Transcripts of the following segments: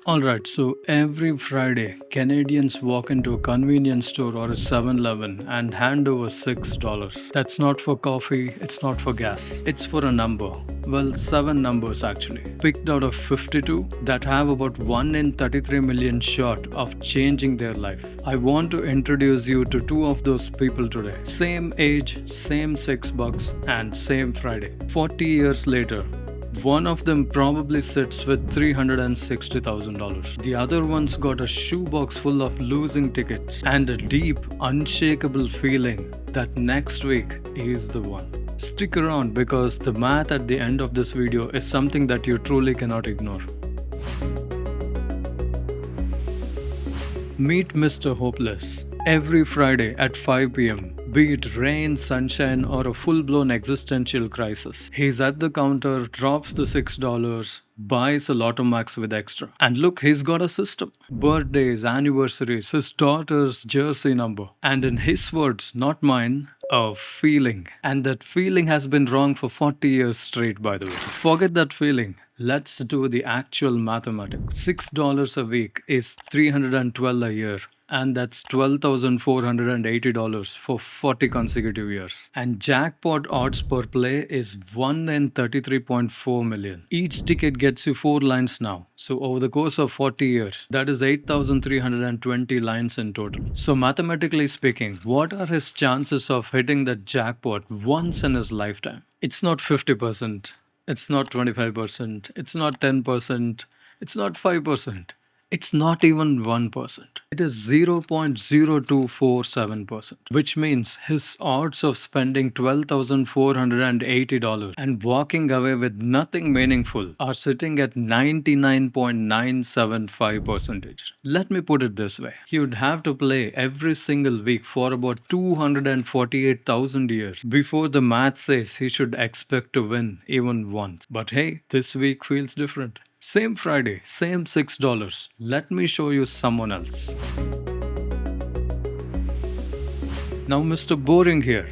Alright, so every Friday, Canadians walk into a convenience store or a 7-Eleven and hand over $6. That's not for coffee, it's not for gas. It's for a number. Well, 7 numbers actually. Picked out of 52 that have about 1 in 33 million shot of changing their life. I want to introduce you to two of those people today. Same age, same $6, and same Friday. 40 years later, one of them probably sits with $360,000. The other one's got a shoebox full of losing tickets and a deep, unshakable feeling that next week is the one. Stick around because the math at the end of this video is something that you truly cannot ignore. Meet Mr. Hopeless every Friday at 5 pm. Be it rain, sunshine, or a full-blown existential crisis. He's at the counter, drops the $6, buys a Lotto Max with extra. And look, he's got a system. Birthdays, anniversaries, his daughter's jersey number. And in his words, not mine, a feeling. And that feeling has been wrong for 40 years straight, by the way. Forget that feeling. Let's do the actual mathematics. $6 a week is $312 a year. And that's $12,480 for 40 consecutive years. And jackpot odds per play is 1 in 33.4 million. Each ticket gets you 4 lines now. So over the course of 40 years, that is 8,320 lines in total. So mathematically speaking, what are his chances of hitting that jackpot once in his lifetime? It's not 50%. It's not 25%. It's not 10%. It's not 5%. It's not even 1%. It is 0.0247%, which means his odds of spending $12,480 and walking away with nothing meaningful are sitting at 99.975%. Let me put it this way. He would have to play every single week for about 248,000 years before the math says he should expect to win even once. But hey, this week feels different. Same Friday, same $6. Let me show you someone else. Now Mr. Boring here.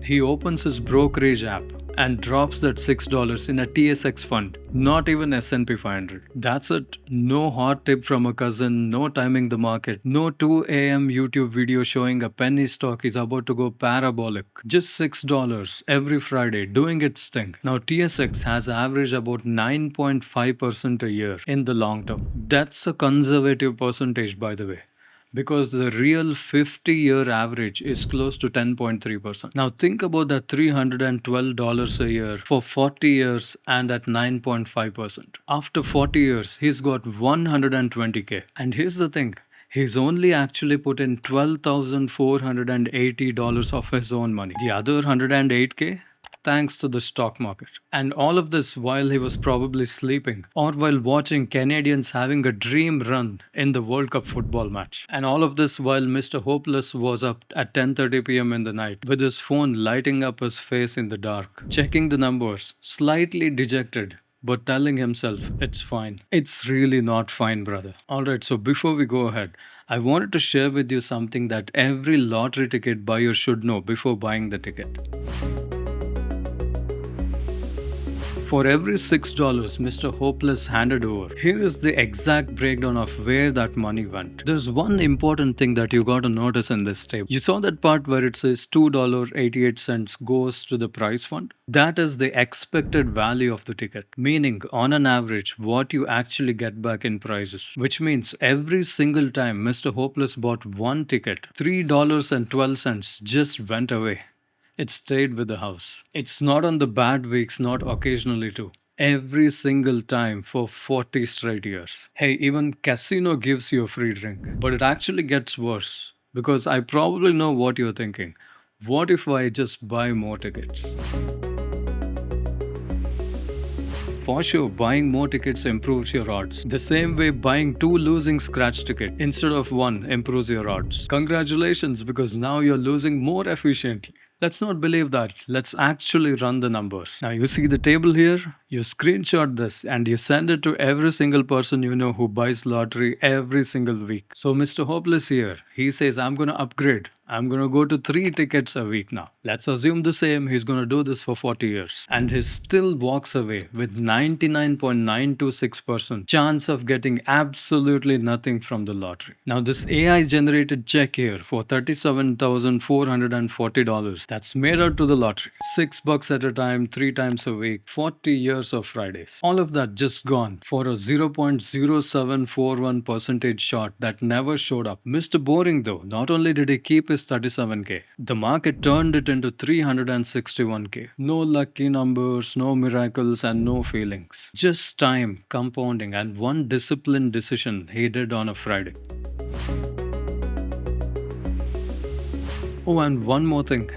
He opens his brokerage app and drops that $6 in a TSX fund, not even S&P 500. That's it. No hot tip from a cousin, no timing the market, no 2 a.m. YouTube video showing a penny stock is about to go parabolic. Just $6 every Friday doing its thing. Now TSX has averaged about 9.5% a year in the long term. That's a conservative percentage, by the way, because the real 50-year average is close to 10.3%. Now think about that $312 a year for 40 years and at 9.5%. After 40 years, he's got $120K. And here's the thing. He's only actually put in $12,480 of his own money. The other $108K? Thanks to the stock market. And all of this while he was probably sleeping or while watching Canadians having a dream run in the World Cup football match. And all of this while Mr. Hopeless was up at 10:30 p.m. in the night with his phone lighting up his face in the dark, checking the numbers, slightly dejected, but telling himself it's fine. It's really not fine, brother. Alright, so before we go ahead, I wanted to share with you something that every lottery ticket buyer should know before buying the ticket. For every $6 Mr. Hopeless handed over, here is the exact breakdown of where that money went. There's one important thing that you got to notice in this table. You saw that part where it says $2.88 goes to the prize fund? That is the expected value of the ticket, meaning on an average what you actually get back in prizes. Which means every single time Mr. Hopeless bought one ticket, $3.12 just went away. It stayed with the house. It's not on the bad weeks, not occasionally too. Every single time for 40 straight years. Hey, even casino gives you a free drink. But it actually gets worse because I probably know what you're thinking. What if I just buy more tickets? For sure, buying more tickets improves your odds. The same way buying 2 losing scratch tickets instead of 1 improves your odds. Congratulations, because now you're losing more efficiently. Let's not believe that. Let's actually run the numbers. Now, you see the table here? You screenshot this and you send it to every single person you know who buys lottery every single week. So, Mr. Hopeless here, he says, I'm going to upgrade. I'm going to go to 3 tickets a week now. Let's assume the same. He's going to do this for 40 years. And he still walks away with 99.926% chance of getting absolutely nothing from the lottery. Now, this AI generated check here for $37,440 that's made out to the lottery. $6 at a time, 3 times a week, 40 years of Fridays. All of that just gone for a 0.0741% shot that never showed up. Mr. Boring though, not only did he keep his 37k, the market turned it into 361k. No lucky numbers, no miracles, and no feelings. Just time, compounding, and one disciplined decision he did on a Friday. Oh, and one more thing.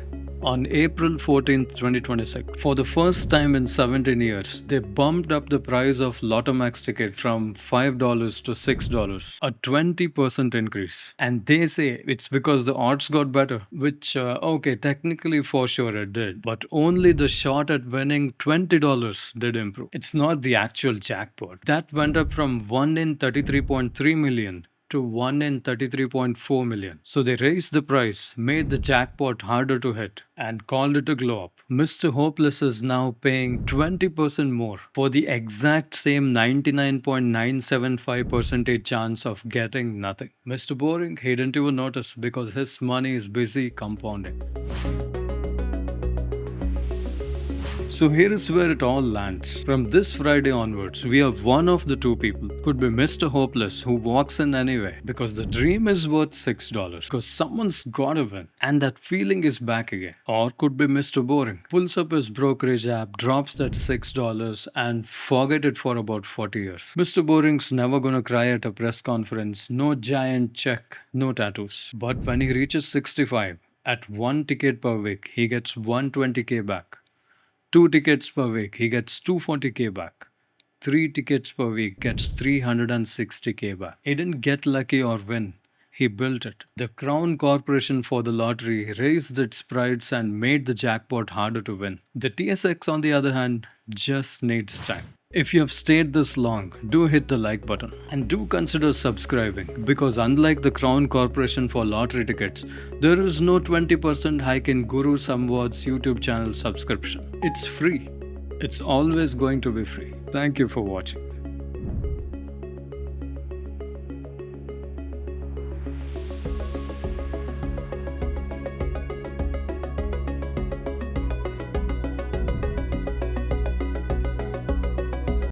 On April 14th, 2026, for the first time in 17 years, they bumped up the price of Lotto Max ticket from $5 to $6, a 20% increase. And they say it's because the odds got better, which, okay, technically for sure it did, but only the shot at winning $20 did improve. It's not the actual jackpot. That went up from 1 in 33.3 million to 1 in 33.4 million. So they raised the price, made the jackpot harder to hit, and called it a glow up. Mr. Hopeless is now paying 20% more for the exact same 99.975% chance of getting nothing. Mr. Boring, he didn't even notice because his money is busy compounding. So here is where it all lands. From this Friday onwards, we have one of the two people. Could be Mr. Hopeless who walks in anyway because the dream is worth $6 because someone's gotta win and that feeling is back again. Or could be Mr. Boring. Pulls up his brokerage app, drops that $6 and forget it for about 40 years. Mr. Boring's never gonna cry at a press conference. No giant check, no tattoos. But when he reaches 65, at 1 ticket per week, he gets 120k back. 2 tickets per week, he gets 240k back. 3 tickets per week gets 360k back. He didn't get lucky or win. He built it. The Crown Corporation for the lottery raised its price and made the jackpot harder to win. The TSX, on the other hand, just needs time. If you have stayed this long, do hit the like button and do consider subscribing because unlike the Crown Corporation for lottery tickets, there is no 20% hike in Guru Samwad's YouTube channel subscription. It's free. It's always going to be free. Thank you for watching.